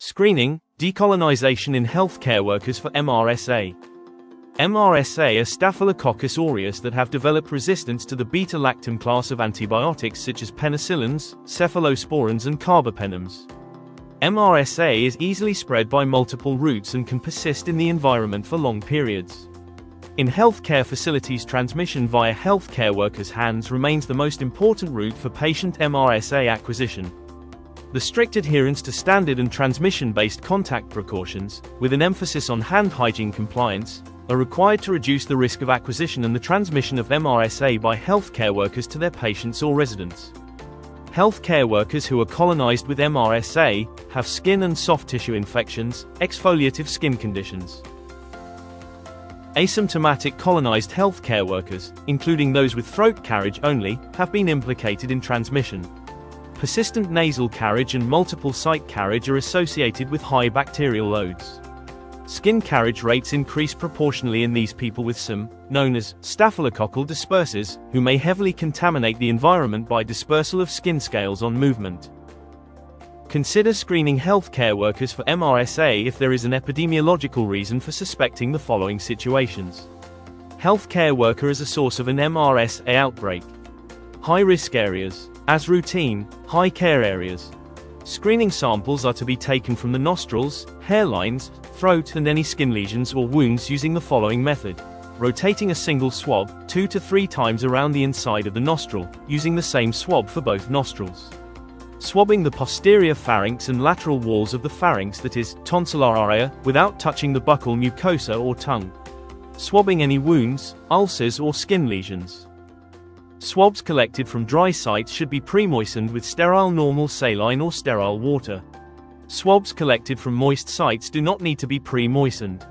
Screening, decolonization in healthcare workers for MRSA. MRSA are Staphylococcus aureus that have developed resistance to the beta-lactam class of antibiotics such as penicillins, cephalosporins and carbapenems. MRSA is easily spread by multiple routes and can persist in the environment for long periods. In healthcare facilities, transmission via healthcare workers' hands remains the most important route for patient MRSA acquisition. The strict adherence to standard and transmission-based contact precautions, with an emphasis on hand hygiene compliance, are required to reduce the risk of acquisition and the transmission of MRSA by healthcare workers to their patients or residents. Healthcare workers who are colonized with MRSA have skin and soft tissue infections, exfoliative skin conditions. Asymptomatic colonized healthcare workers, including those with throat carriage only, have been implicated in transmission. Persistent nasal carriage and multiple site carriage are associated with high bacterial loads. Skin carriage rates increase proportionally in these people with some, known as, staphylococcal dispersers, who may heavily contaminate the environment by dispersal of skin scales on movement. Consider screening healthcare workers for MRSA if there is an epidemiological reason for suspecting the following situations. Healthcare worker as a source of an MRSA outbreak. High-risk areas. As routine, high-care areas. Screening samples are to be taken from the nostrils, hairlines, throat and any skin lesions or wounds using the following method. Rotating a single swab 2 to 3 times around the inside of the nostril, using the same swab for both nostrils. Swabbing the posterior pharynx and lateral walls of the pharynx, that is, tonsillar area, without touching the buccal mucosa or tongue. Swabbing any wounds, ulcers or skin lesions. Swabs collected from dry sites should be pre-moistened with sterile normal saline or sterile water. Swabs collected from moist sites do not need to be pre-moistened.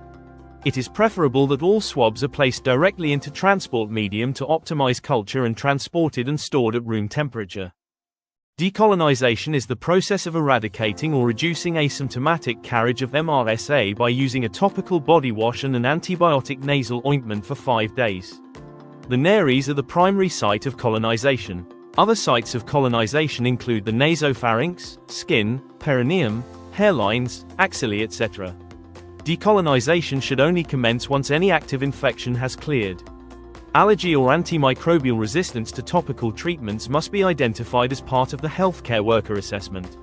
It is preferable that all swabs are placed directly into transport medium to optimize culture and transported and stored at room temperature. Decolonization is the process of eradicating or reducing asymptomatic carriage of MRSA by using a topical body wash and an antibiotic nasal ointment for 5 days. The nares are the primary site of colonization. Other sites of colonization include the nasopharynx, skin, perineum, hairlines, axillae, etc. Decolonization should only commence once any active infection has cleared. Allergy or antimicrobial resistance to topical treatments must be identified as part of the healthcare worker assessment.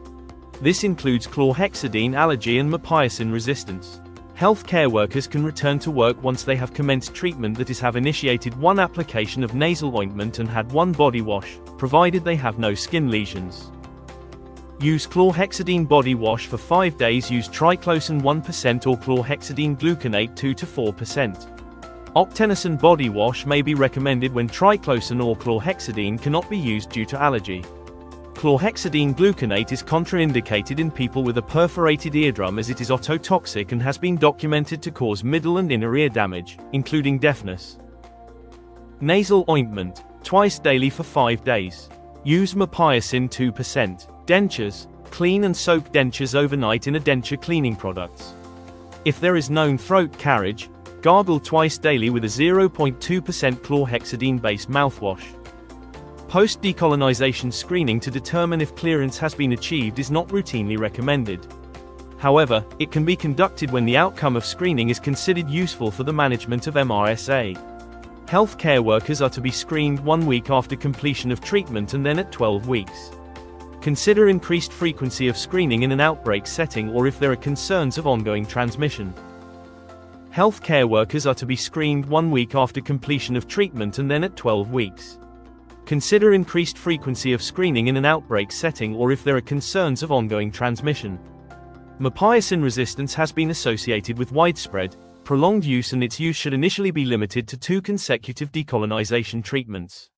This includes chlorhexidine allergy and mepiosin resistance. Healthcare workers can return to work once they have commenced treatment, that is, have initiated 1 application of nasal ointment and had 1 body wash, provided they have no skin lesions. Use chlorhexidine body wash for 5 days. Use triclosan 1% or chlorhexidine gluconate 2 to 4%. Octenosin body wash may be recommended when triclosan or chlorhexidine cannot be used due to allergy. Chlorhexidine gluconate is contraindicated in people with a perforated eardrum as it is ototoxic and has been documented to cause middle and inner ear damage, including deafness. Nasal ointment, twice daily for 5 days. Use mepiosin 2%. Dentures, clean and soak dentures overnight in a denture cleaning products. If there is known throat carriage, gargle twice daily with a 0.2% chlorhexidine-based mouthwash. Post-decolonization screening to determine if clearance has been achieved is not routinely recommended. However, it can be conducted when the outcome of screening is considered useful for the management of MRSA. Healthcare workers are to be screened 1 week after completion of treatment and then at 12 weeks. Consider increased frequency of screening in an outbreak setting or if there are concerns of ongoing transmission. Healthcare workers are to be screened 1 week after completion of treatment and then at 12 weeks. Consider increased frequency of screening in an outbreak setting or if there are concerns of ongoing transmission. Mepiosin resistance has been associated with widespread, prolonged use, and its use should initially be limited to 2 consecutive decolonization treatments.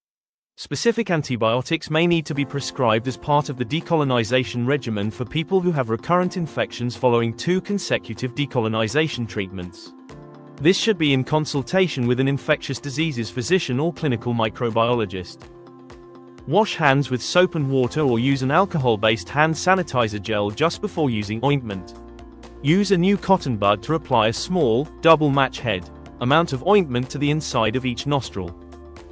Specific antibiotics may need to be prescribed as part of the decolonization regimen for people who have recurrent infections following 2 consecutive decolonization treatments. This should be in consultation with an infectious diseases physician or clinical microbiologist. Wash hands with soap and water or use an alcohol-based hand sanitizer gel just before using ointment. Use a new cotton bud to apply a small, double match head amount of ointment to the inside of each nostril.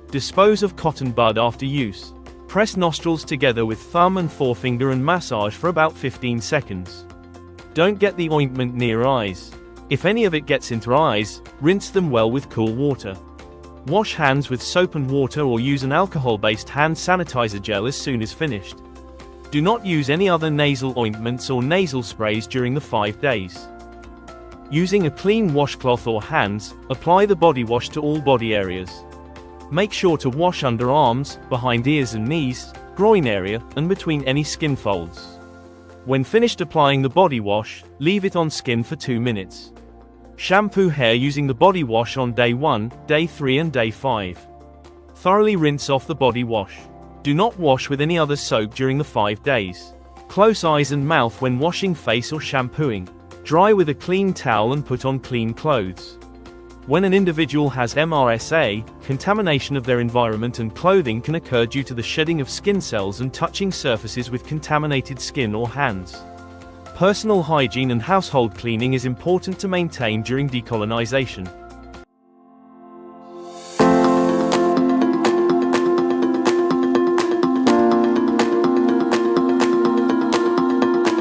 Dispose of cotton bud after use. Press nostrils together with thumb and forefinger and massage for about 15 seconds. Don't get the ointment near eyes. If any of it gets into eyes, rinse them well with cool water. Wash hands with soap and water or use an alcohol-based hand sanitizer gel as soon as finished. Do not use any other nasal ointments or nasal sprays during the 5 days. Using a clean washcloth or hands, apply the body wash to all body areas. Make sure to wash under arms, behind ears and knees, groin area, and between any skin folds. When finished applying the body wash, leave it on skin for 2 minutes. Shampoo hair using the body wash on day 1, day 3 and day 5. Thoroughly rinse off the body wash. Do not wash with any other soap during the 5 days. Close eyes and mouth when washing face or shampooing. Dry with a clean towel and put on clean clothes. When an individual has MRSA, contamination of their environment and clothing can occur due to the shedding of skin cells and touching surfaces with contaminated skin or hands. Personal hygiene and household cleaning is important to maintain during decolonization.